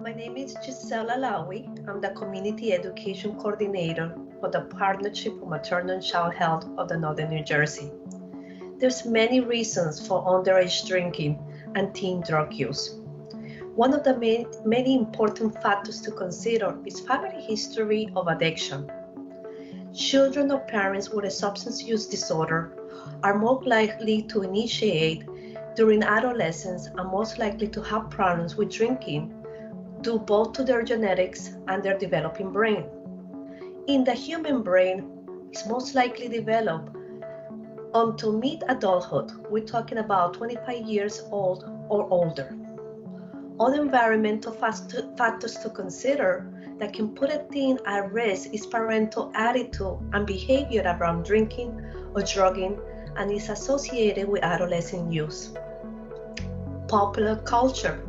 My name is Gisela Alawi. I'm the Community Education Coordinator for the Partnership for Maternal and Child Health of the Northern New Jersey. There's many reasons for underage drinking and teen drug use. One of the many important factors to consider is family history of addiction. Children of parents with a substance use disorder are more likely to initiate during adolescence and most likely to have problems with drinking due both to their genetics and their developing brain. In the human brain, it's most likely developed until mid-adulthood. We're talking about 25 years old or older. Other environmental factors to consider that can put a teen at risk is parental attitude and behavior around drinking or drugging, and is associated with adolescent use. Popular culture.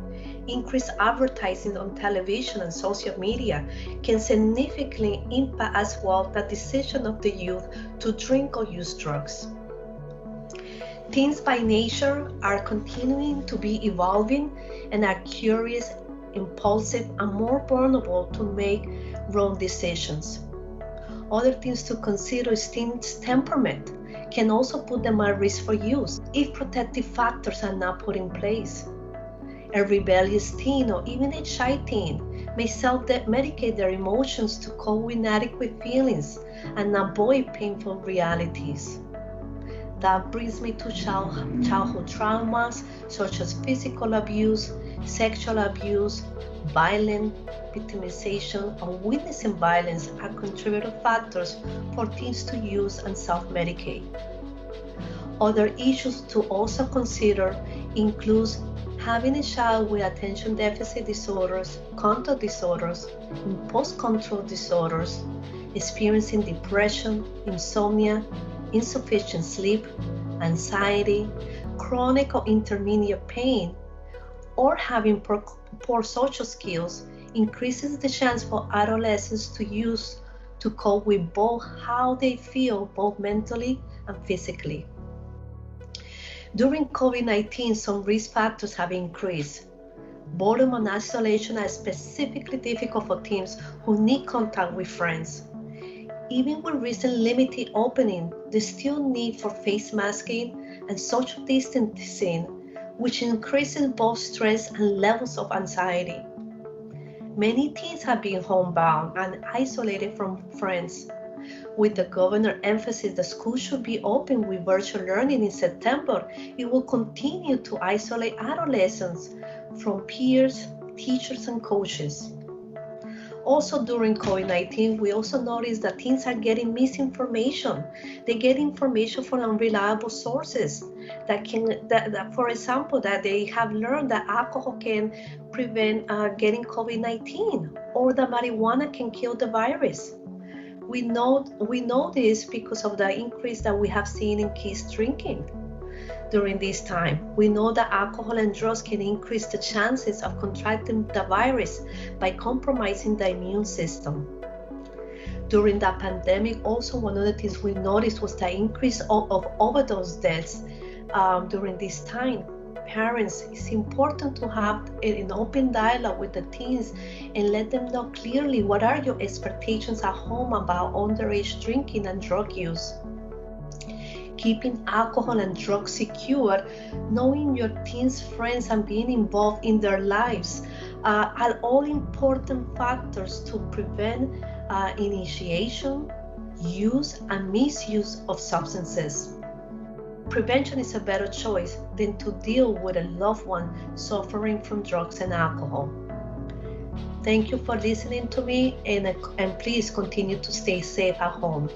Increased advertising on television and social media can significantly impact as well the decision of the youth to drink or use drugs. Teens by nature are continuing to be evolving and are curious, impulsive, and more vulnerable to make wrong decisions. Other things to consider is teens' temperament can also put them at risk for use if protective factors are not put in place. A rebellious teen or even a shy teen may self-medicate their emotions to cope with inadequate feelings and avoid painful realities. That brings me to childhood traumas such as physical abuse, sexual abuse, violent victimization, or witnessing violence are contributing factors for teens to use and self-medicate. Other issues to also consider include having a child with attention deficit disorders, conduct disorders, impulse control disorders, experiencing depression, insomnia, insufficient sleep, anxiety, chronic or intermediate pain, or having poor social skills increases the chance for adolescents to use to cope with both how they feel, both mentally and physically. During COVID-19, some risk factors have increased. Boredom and isolation are specifically difficult for teens who need contact with friends. Even with recent limited opening, there's still need for face masking and social distancing, which increases both stress and levels of anxiety. Many teens have been homebound and isolated from friends. With the governor's emphasis that schools should be open with virtual learning in September, it will continue to isolate adolescents from peers, teachers, and coaches. Also during COVID-19, we also noticed that teens are getting misinformation. They get information from unreliable sources that for example, that they have learned that alcohol can prevent getting COVID-19 or that marijuana can kill the virus. We know this because of the increase that we have seen in kids drinking during this time. We know that alcohol and drugs can increase the chances of contracting the virus by compromising the immune system. During the pandemic, also one of the things we noticed was the increase of overdose deaths during this time. Parents, it's important to have an open dialogue with the teens and let them know clearly what are your expectations at home about underage drinking and drug use. Keeping alcohol and drugs secure, knowing your teens' friends and being involved in their lives are all important factors to prevent initiation, use, and misuse of substances. Prevention is a better choice than to deal with a loved one suffering from drugs and alcohol. Thank you for listening to me, and please continue to stay safe at home.